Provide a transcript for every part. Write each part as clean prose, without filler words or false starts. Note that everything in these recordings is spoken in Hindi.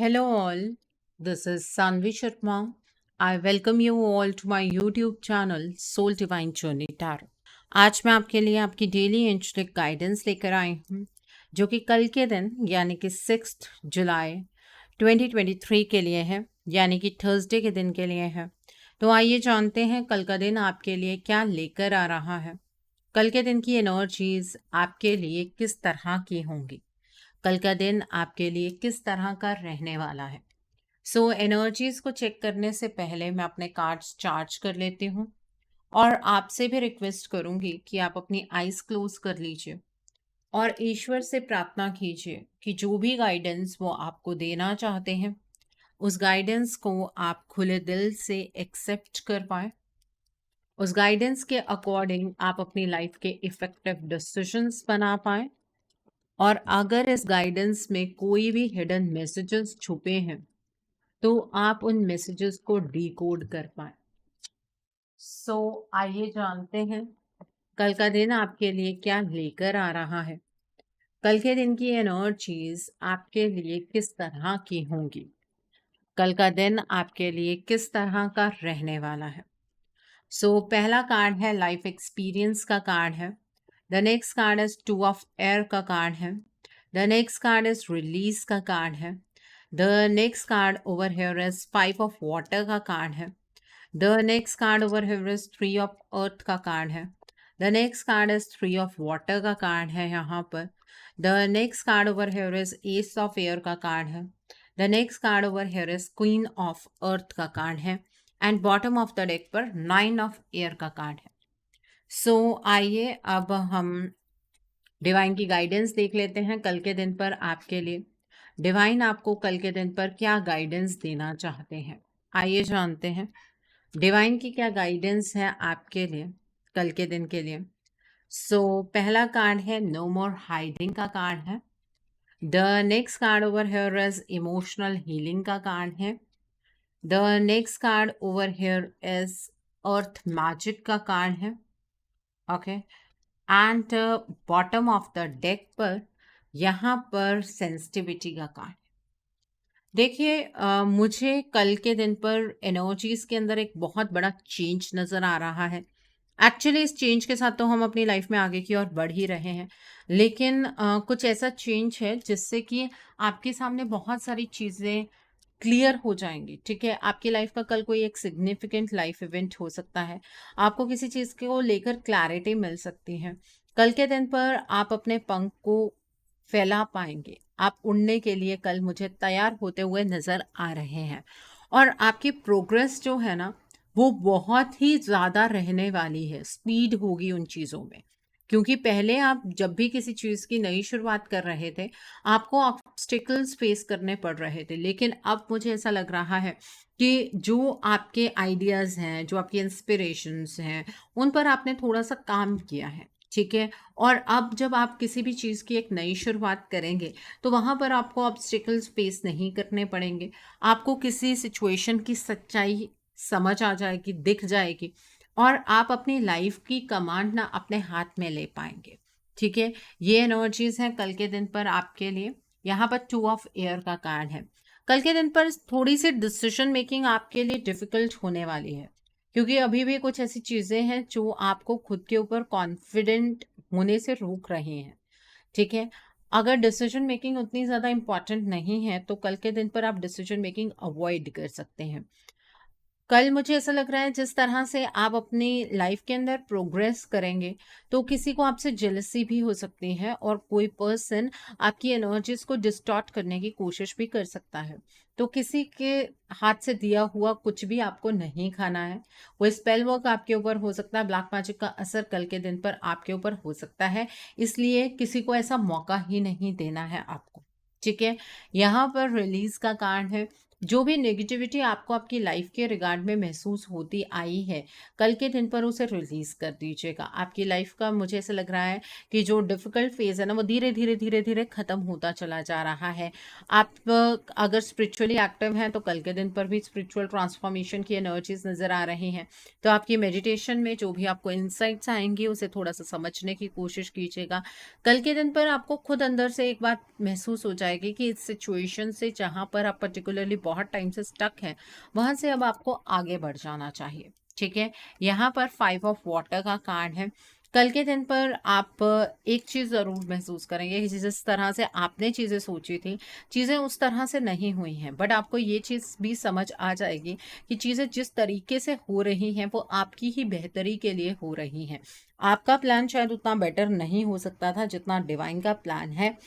Hello all, this is Sanvi Sharma. I welcome you all to my YouTube channel Soul Divine Journey Tarot. आज मैं आपके लिए आपकी डेली एंजलिक गाइडेंस लेकर आई हूँ जो कि कल के दिन यानी कि 6 जुलाई 2023 के लिए है, यानी कि थर्सडे के दिन के लिए है। तो आइए जानते हैं कल का दिन आपके लिए क्या लेकर आ रहा है। कल के दिन की एनर्जीज आपके लिए किस तरह की होंगी, कल का दिन आपके लिए किस तरह का रहने वाला है। एनर्जीज को चेक करने से पहले मैं अपने कार्ड्स चार्ज कर लेती हूँ और आपसे भी रिक्वेस्ट करूंगी कि आप अपनी आईज क्लोज कर लीजिए और ईश्वर से प्रार्थना कीजिए कि जो भी गाइडेंस वो आपको देना चाहते हैं उस गाइडेंस को आप खुले दिल से एक्सेप्ट कर पाए। उस गाइडेंस के अकॉर्डिंग आप अपनी लाइफ के इफेक्टिव डिसीजंस बना पाए और अगर इस गाइडेंस में कोई भी हिडन मैसेजेस छुपे हैं तो आप उन मैसेजेस को डिकोड कर पाए। आइए जानते हैं कल का दिन आपके लिए क्या लेकर आ रहा है। कल के दिन की एनर्जीज आपके लिए किस तरह की होंगी, कल का दिन आपके लिए किस तरह का रहने वाला है। पहला कार्ड है लाइफ एक्सपीरियंस का कार्ड है। The next card is 2 of air का कार्ड है। The next card is release का कार्ड है। The next card over here is 5 of water का कार्ड है। The next card over here is 3 of earth का कार्ड है। The next card is 3 of water का कार्ड है यहाँ पर। The next card over here is S of air का कार्ड है। The next card over here is queen of earth का कार्ड है and bottom of the deck पर 9 ऑफ एयर का कार्ड है। आइए अब हम डिवाइन की गाइडेंस देख लेते हैं कल के दिन पर आपके लिए। डिवाइन आपको कल के दिन पर क्या गाइडेंस देना चाहते हैं, आइए जानते हैं डिवाइन की क्या गाइडेंस है आपके लिए कल के दिन के लिए। पहला कार्ड है नो मोर हाइडिंग का कार्ड है। The next card over here is emotional healing का कार्ड है। The next card over here is earth magic का कार्ड है। Okay, and bottom of the deck पर यहाँ पर सेंसिटिविटी का कार्ड। देखिए मुझे कल के दिन पर एनर्जीज के अंदर एक बहुत बड़ा चेंज नज़र आ रहा है। एक्चुअली इस चेंज के साथ तो हम अपनी लाइफ में आगे की ओर बढ़ ही रहे हैं, लेकिन कुछ ऐसा चेंज है जिससे कि आपके सामने बहुत सारी चीज़ें क्लियर हो जाएंगी। ठीक है, आपकी लाइफ का कल कोई एक सिग्निफिकेंट लाइफ इवेंट हो सकता है, आपको किसी चीज़ को लेकर क्लैरिटी मिल सकती है। कल के दिन पर आप अपने पंख को फैला पाएंगे, आप उड़ने के लिए कल मुझे तैयार होते हुए नज़र आ रहे हैं और आपकी प्रोग्रेस जो है ना वो बहुत ही ज़्यादा रहने वाली है, स्पीड होगी उन चीज़ों में। क्योंकि पहले आप जब भी किसी चीज़ की नई शुरुआत कर रहे थे आपको ऑब्स्टिकल्स फेस करने पड़ रहे थे, लेकिन अब मुझे ऐसा लग रहा है कि जो आपके आइडियाज़ हैं, जो आपकी इंस्पिरेशंस हैं, उन पर आपने थोड़ा सा काम किया है। ठीक है, और अब जब आप किसी भी चीज़ की एक नई शुरुआत करेंगे तो वहाँ पर आपको ऑब्स्टिकल्स फेस नहीं करने पड़ेंगे। आपको किसी सिचुएशन की सच्चाई समझ आ जाएगी, दिख जाएगी और आप अपनी लाइफ की कमांड ना अपने हाथ में ले पाएंगे। ठीक है, ये एनर्जीज हैं कल के दिन पर आपके लिए। यहाँ पर 2 ऑफ एयर का कार्ड है। कल के दिन पर थोड़ी सी डिसीजन मेकिंग आपके लिए डिफिकल्ट होने वाली है, क्योंकि अभी भी कुछ ऐसी चीज़ें हैं जो आपको खुद के ऊपर कॉन्फिडेंट होने से रोक रही हैं। ठीक है, अगर डिसीजन मेकिंग उतनी ज़्यादा इम्पॉर्टेंट नहीं है तो कल के दिन पर आप डिसीजन मेकिंग अवॉइड कर सकते हैं। कल मुझे ऐसा लग रहा है जिस तरह से आप अपनी लाइफ के अंदर प्रोग्रेस करेंगे तो किसी को आपसे जेलसी भी हो सकती है और कोई पर्सन आपकी एनर्जीज को डिस्टॉर्ट करने की कोशिश भी कर सकता है। तो किसी के हाथ से दिया हुआ कुछ भी आपको नहीं खाना है। वो स्पेल वर्क आपके ऊपर हो सकता है, ब्लैक मैजिक का असर कल के दिन पर आपके ऊपर हो सकता है, इसलिए किसी को ऐसा मौका ही नहीं देना है आपको। ठीक है, यहाँ पर रिलीज का कार्ड है। जो भी नेगेटिविटी आपको आपकी लाइफ के रिगार्ड में महसूस होती आई है, कल के दिन पर उसे रिलीज़ कर दीजिएगा। आपकी लाइफ का मुझे ऐसा लग रहा है कि जो डिफ़िकल्ट फ़ेज़ है ना, वो धीरे-धीरे, धीरे-धीरे ख़त्म होता चला जा रहा है। आप अगर स्पिरिचुअली एक्टिव हैं, तो कल के दिन पर भी स्पिरिचुअल ट्रांसफ़ॉर्मेशन की एनर्जीज़ नज़र आ रही हैं। तो आपकी मेडिटेशन में जो भी आपको इनसाइट्स आएँगी, उसे थोड़ा-सा समझने की कोशिश कीजिएगा। कल के दिन पर आपको खुद अंदर से एक बात महसूस हो जाएगी कि इस सिचुएशन से जहाँ पर आप पर्टिकुलरली बहुत टाइम से स्टक हैं, वहाँ से अब आपको आगे बढ़ जाना चाहिए। ठीक है? यहाँ पर 5 ऑफ वाटर का कार्ड है। कल के दिन पर आप एक चीज़ ज़रूर महसूस करेंगे कि जिस तरह से आपने चीज़ें सोची थी, चीज़ें उस तरह से नहीं हुई हैं। बट आपको ये चीज़ भी समझ आ जाएगी कि चीज़ें जिस तरीके से हो रही हैं, वो आपकी ही बेहतरी के लिए हो रही हैं। आपका प्लान शायद उतना बेटर नहीं हो सकता था जितना डिवाइन का प्लान है।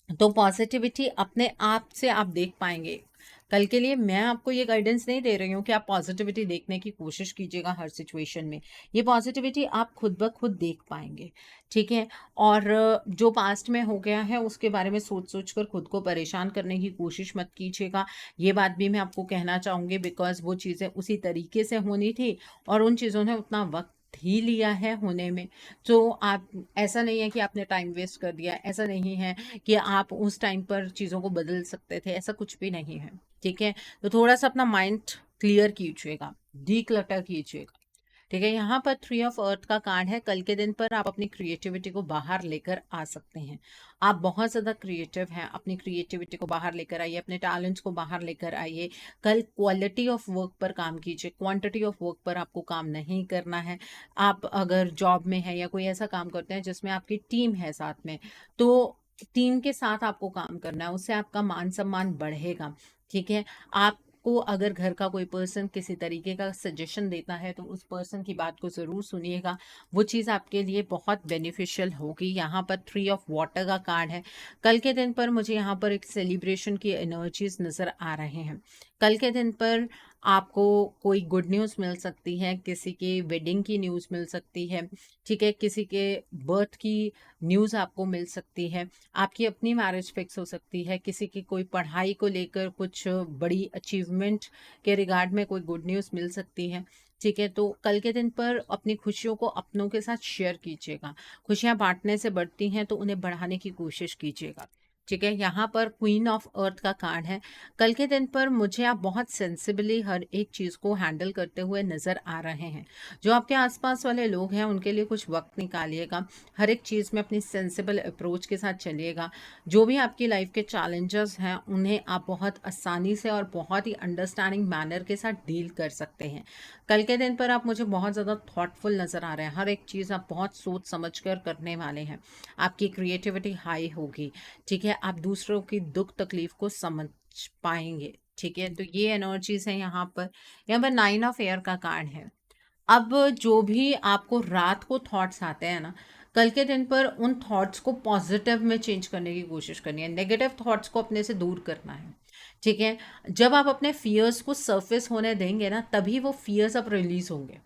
तो पॉजिटिविटी अपने आप से आप देख पाएंगे। कल के लिए मैं आपको ये गाइडेंस नहीं दे रही हूँ कि आप पॉजिटिविटी देखने की कोशिश कीजिएगा हर सिचुएशन में। ये पॉजिटिविटी आप खुद ब खुद देख पाएंगे। ठीक है? और जो पास्ट में हो गया है उसके बारे में सोच सोच कर खुद को परेशान करने की कोशिश मत कीजिएगा। ये बात भी मैं आपको कहना चाहूँगी, बिकॉज वो चीज़ें उसी तरीके से होनी थी और उन चीज़ों ने उतना वक्त ही लिया है होने में। तो आप, ऐसा नहीं है कि आपने टाइम वेस्ट कर दिया, ऐसा नहीं है कि आप उस टाइम पर चीज़ों को बदल सकते थे, ऐसा कुछ भी नहीं है। ठीक है? तो थोड़ा-सा अपना माइंड क्लियर कीजिएगा, डिक्लटर कीजिएगा। ठीक है? यहाँ पर 3 ऑफ अर्थ का कार्ड है। कल के दिन पर आप अपनी क्रिएटिविटी को बाहर लेकर आ सकते हैं। आप बहुत ज़्यादा क्रिएटिव हैं, अपनी क्रिएटिविटी को बाहर लेकर आइए, अपने टैलेंट्स को बाहर लेकर आइए। कल क्वालिटी ऑफ वर्क पर काम कीजिए, क्वांटिटी ऑफ वर्क पर आपको काम नहीं करना है। आप अगर जॉब में हैं या कोई ऐसा काम करते हैं जिसमें आपकी टीम है साथ में, तो टीम के साथ आपको काम करना है, उससे आपका मान-सम्मान बढ़ेगा। ठीक है? आपको अगर घर का कोई पर्सन किसी तरीके का सजेशन देता है, तो उस पर्सन की बात को ज़रूर सुनिएगा। वो चीज़ आपके लिए बहुत बेनिफिशियल होगी। यहाँ पर 3 ऑफ वाटर का कार्ड है। कल के दिन पर मुझे यहाँ पर एक सेलिब्रेशन की एनर्जीज़ नज़र आ रहे हैं। कल के दिन पर आपको कोई गुड न्यूज़ मिल सकती है, किसी के वेडिंग की न्यूज़ मिल सकती है, ठीक है? किसी के बर्थ की न्यूज़ आपको मिल सकती है, आपकी अपनी मैरिज फिक्स हो सकती है, किसी की कोई पढ़ाई को लेकर कुछ बड़ी अचीवमेंट के रिगार्ड में कोई गुड न्यूज़ मिल सकती है। ठीक है? तो कल के दिन पर अपनी खुशियों को अपनों के साथ शेयर कीजिएगा। खुशियाँ बाँटने से बढ़ती हैं, तो उन्हें बढ़ाने की कोशिश कीजिएगा। ठीक है? यहाँ पर क्वीन ऑफ अर्थ का कार्ड है। कल के दिन पर मुझे आप बहुत सेंसिबली हर एक चीज़ को हैंडल करते हुए नज़र आ रहे हैं। जो आपके आसपास वाले लोग हैं, उनके लिए कुछ वक्त निकालिएगा। हर एक चीज़ में अपनी सेंसिबल अप्रोच के साथ चलिएगा। जो भी आपकी लाइफ के चैलेंजेस हैं, उन्हें आप बहुत आसानी से और बहुत ही अंडरस्टैंडिंग मैनर के साथ डील कर सकते हैं। कल के दिन पर आप मुझे बहुत ज़्यादा थॉटफुल नज़र आ रहे हैं। हर एक चीज़ आप बहुत सोच समझ कर करने वाले हैं। आपकी क्रिएटिविटी हाई होगी। ठीक है? आप दूसरों की दुख तकलीफ को समझ पाएंगे। ठीक है? तो ये एनर्जीज है यहाँ पर। 9 ऑफ एयर का कार्ड है। अब जो भी आपको रात को थॉट्स आते हैं ना, कल के दिन पर उन थॉट्स को पॉजिटिव में चेंज करने की कोशिश करनी है। नेगेटिव थॉट्स को अपने से दूर करना है। ठीक है? जब आप अपने फियर्स को सरफेस होने देंगे ना, तभी वो फियर्स अब रिलीज होंगे।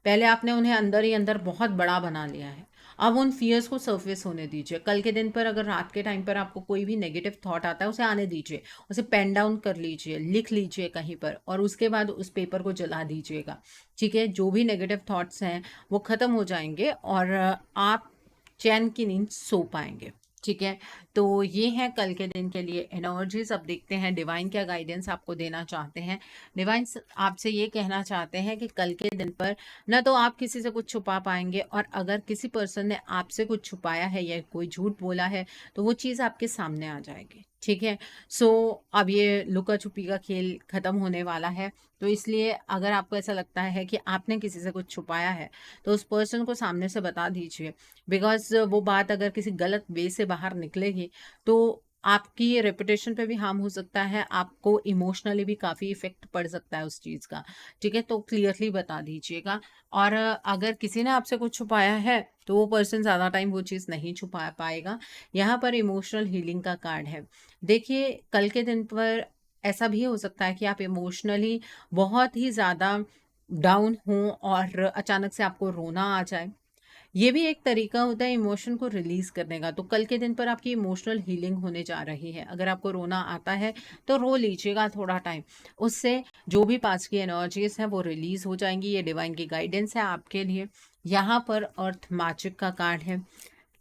पहले आपने उन्हें अंदर ही अंदर बहुत बड़ा बना लिया है। अब उन फियर्स को सरफेस होने दीजिए। कल के दिन पर अगर रात के टाइम पर आपको कोई भी नेगेटिव थॉट आता है, उसे आने दीजिए, उसे पेन डाउन कर लीजिए, लिख लीजिए कहीं पर, और उसके बाद उस पेपर को जला दीजिएगा। ठीक है? जो भी नेगेटिव थॉट्स हैं वो ख़त्म हो जाएंगे और आप चैन की नींद सो पाएंगे। ठीक है? तो ये है कल के दिन के लिए एनर्जीज। अब देखते हैं डिवाइन क्या गाइडेंस आपको देना चाहते हैं। डिवाइन आपसे ये कहना चाहते हैं कि कल के दिन पर ना तो आप किसी से कुछ छुपा पाएंगे, और अगर किसी पर्सन ने आपसे कुछ छुपाया है या कोई झूठ बोला है, तो वो चीज़ आपके सामने आ जाएगी। ठीक है? सो अब ये लुका छुपी का खेल ख़त्म होने वाला है। तो इसलिए अगर आपको ऐसा लगता है कि आपने किसी से कुछ छुपाया है, तो उस पर्सन को सामने से बता दीजिए। बिकॉज़ वो बात अगर किसी गलत वे से बाहर निकलेगी, तो आपकी रेपुटेशन पे भी हार्म हो सकता है, आपको इमोशनली भी काफ़ी इफ़ेक्ट पड़ सकता है उस चीज़ का। ठीक है? तो क्लियरली बता दीजिएगा। और अगर किसी ने आपसे कुछ छुपाया है, तो वो पर्सन ज़्यादा टाइम वो चीज़ नहीं छुपा पाएगा। यहाँ पर इमोशनल हीलिंग का कार्ड है। देखिए, कल के दिन पर ऐसा भी हो सकता है कि आप इमोशनली बहुत ही ज़्यादा डाउन हों और अचानक से आपको रोना आ जाए, ये भी एक तरीका होता है इमोशन को रिलीज करने का। तो कल के दिन पर आपकी इमोशनल हीलिंग होने जा रही है। अगर आपको रोना आता है तो रो लीजिएगा थोड़ा टाइम, उससे जो भी पास की एनर्जीज हैं वो रिलीज हो जाएंगी। ये डिवाइन की गाइडेंस है आपके लिए। यहाँ पर अर्थ मैजिक का कार्ड है।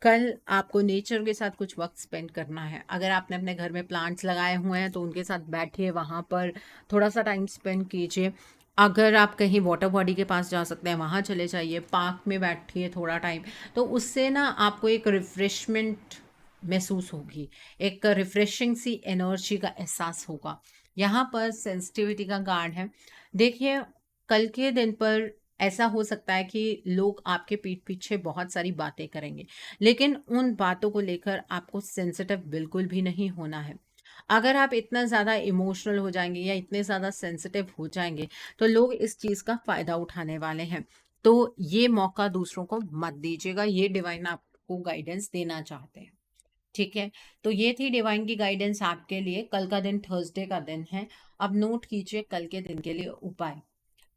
कल आपको नेचर के साथ कुछ वक्त स्पेंड करना है। अगर आपने अपने घर में प्लांट्स लगाए हुए हैं तो उनके साथ बैठिए, वहाँ पर थोड़ा सा टाइम स्पेंड कीजिए। अगर आप कहीं वाटर बॉडी के पास जा सकते हैं वहाँ चले जाइए, पार्क में बैठिए थोड़ा टाइम। तो उससे ना आपको एक रिफ्रेशमेंट महसूस होगी, एक रिफ्रेशिंग सी एनर्जी का एहसास होगा। यहाँ पर सेंसिटिविटी का कार्ड है। देखिए, कल के दिन पर ऐसा हो सकता है कि लोग आपके पीठ पीछे बहुत सारी बातें करेंगे, लेकिन उन बातों को लेकर आपको सेंसिटिव बिल्कुल भी नहीं होना है। अगर आप इतना ज़्यादा इमोशनल हो जाएंगे या इतने ज़्यादा सेंसिटिव हो जाएंगे तो लोग इस चीज़ का फ़ायदा उठाने वाले हैं। तो ये मौका दूसरों को मत दीजिएगा, ये डिवाइन आपको गाइडेंस देना चाहते हैं। ठीक है, तो ये थी डिवाइन की गाइडेंस आपके लिए। कल का दिन थर्सडे का दिन है। अब नोट कीजिए कल के दिन के लिए उपाय।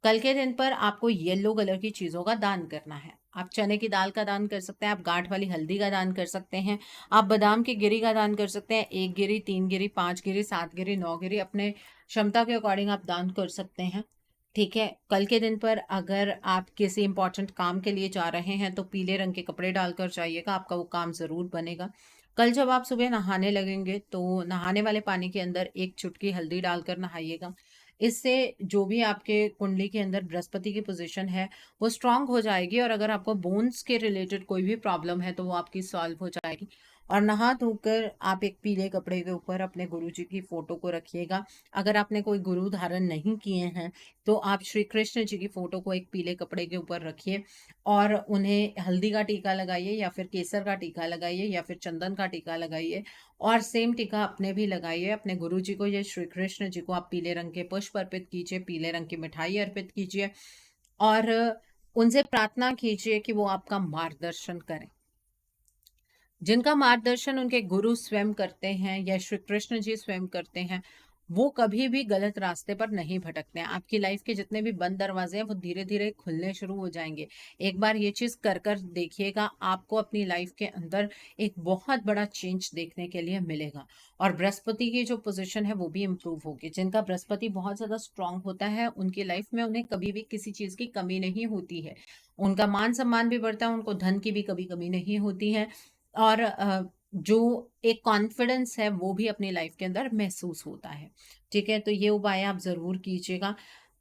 कल के दिन पर आपको येलो कलर की चीज़ों का दान करना है। आप चने की दाल का दान कर सकते हैं, आप गांठ वाली हल्दी का दान कर सकते हैं, आप बादाम की गिरी का दान कर सकते हैं। 1 गिरी, 3 गिरी, 5 गिरी, 7 गिरी, 9 गिरी, अपने क्षमता के अकॉर्डिंग आप दान कर सकते हैं। ठीक है, कल के दिन पर अगर आप किसी इंपॉर्टेंट काम के लिए जा रहे हैं तो पीले रंग के कपड़े डालकर जाइएगा, आपका वो काम ज़रूर बनेगा। कल जब आप सुबह नहाने लगेंगे तो नहाने वाले पानी के अंदर 1 चुटकी हल्दी डालकर नहाइएगा। इससे जो भी आपके कुंडली के अंदर बृहस्पति की पोजीशन है वो स्ट्रांग हो जाएगी, और अगर आपको बोन्स के रिलेटेड कोई भी प्रॉब्लम है तो वो आपकी सॉल्व हो जाएगी। और नहा धोकर आप एक पीले कपड़े के ऊपर अपने गुरु जी की फोटो को रखिएगा। अगर आपने कोई गुरु धारण नहीं किए हैं तो आप श्री कृष्ण जी की फोटो को एक पीले कपड़े के ऊपर रखिए और उन्हें हल्दी का टीका लगाइए या फिर केसर का टीका लगाइए या फिर चंदन का टीका लगाइए। और सेम टीका अपने भी लगाइए। अपने गुरु जी को, ये श्री कृष्ण जी को आप पीले रंग के पुष्प अर्पित कीजिए, पीले रंग की मिठाई अर्पित कीजिए और उनसे प्रार्थना कीजिए कि वो आपका मार्गदर्शन करें। जिनका मार्गदर्शन उनके गुरु स्वयं करते हैं या श्री कृष्ण जी स्वयं करते हैं, वो कभी भी गलत रास्ते पर नहीं भटकते हैं। आपकी लाइफ के जितने भी बंद दरवाजे हैं वो धीरे धीरे खुलने शुरू हो जाएंगे। एक बार ये चीज कर कर देखिएगा, आपको अपनी लाइफ के अंदर एक बहुत बड़ा चेंज देखने के लिए मिलेगा। और बृहस्पति की जो पोजीशन है वो भी इम्प्रूव होगी। जिनका बृहस्पति बहुत ज्यादा स्ट्रांग होता है उनकी लाइफ में उन्हें कभी भी किसी चीज की कमी नहीं होती है। उनका मान सम्मान भी बढ़ता है, उनको धन की भी कभी कमी नहीं होती है। और जो एक कॉन्फिडेंस है वो भी अपनी लाइफ के अंदर महसूस होता है। ठीक है, तो ये उपाय आप ज़रूर कीजिएगा।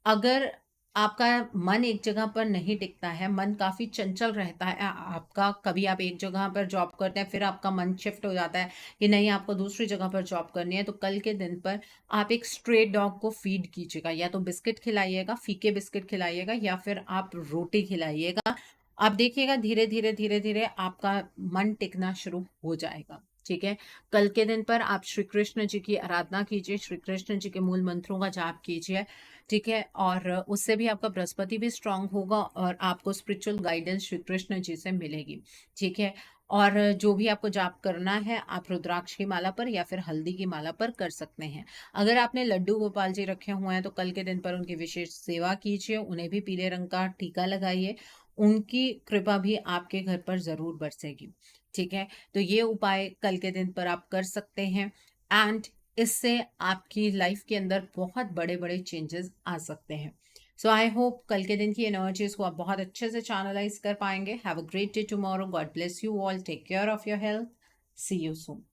अगर आपका मन एक जगह पर नहीं टिकता है, मन काफ़ी चंचल रहता है आपका, कभी आप एक जगह पर जॉब करते हैं फिर आपका मन शिफ्ट हो जाता है कि नहीं आपको दूसरी जगह पर जॉब करनी है, तो कल के दिन पर आप एक स्ट्रे डॉग को फीड कीजिएगा। या तो बिस्किट खिलाइएगा, फीके बिस्किट खिलाइएगा, या फिर आप रोटी खिलाइएगा। आप देखिएगा धीरे धीरे धीरे धीरे आपका मन टिकना शुरू हो जाएगा। ठीक है, कल के दिन पर आप श्री कृष्ण जी की आराधना कीजिए, श्री कृष्ण जी के मूल मंत्रों का जाप कीजिए। ठीक है, और उससे भी आपका बृहस्पति भी स्ट्रांग होगा और आपको स्पिरिचुअल गाइडेंस श्री कृष्ण जी से मिलेगी। ठीक है, और जो भी आपको जाप करना है आप रुद्राक्ष की माला पर या फिर हल्दी की माला पर कर सकते हैं। अगर आपने लड्डू गोपाल जी रखे हुए हैं तो कल के दिन पर उनकी विशेष सेवा कीजिए, उन्हें भी पीले रंग का टीका लगाइए। उनकी कृपा भी आपके घर पर जरूर बरसेगी। ठीक है, तो ये उपाय कल के दिन पर आप कर सकते हैं एंड इससे आपकी लाइफ के अंदर बहुत बड़े बड़े चेंजेस आ सकते हैं। सो आई होप कल के दिन की एनर्जीज को आप बहुत अच्छे से चैनलाइज कर पाएंगे। Have a great day tomorrow. God bless you all. Take care of your health. See you soon.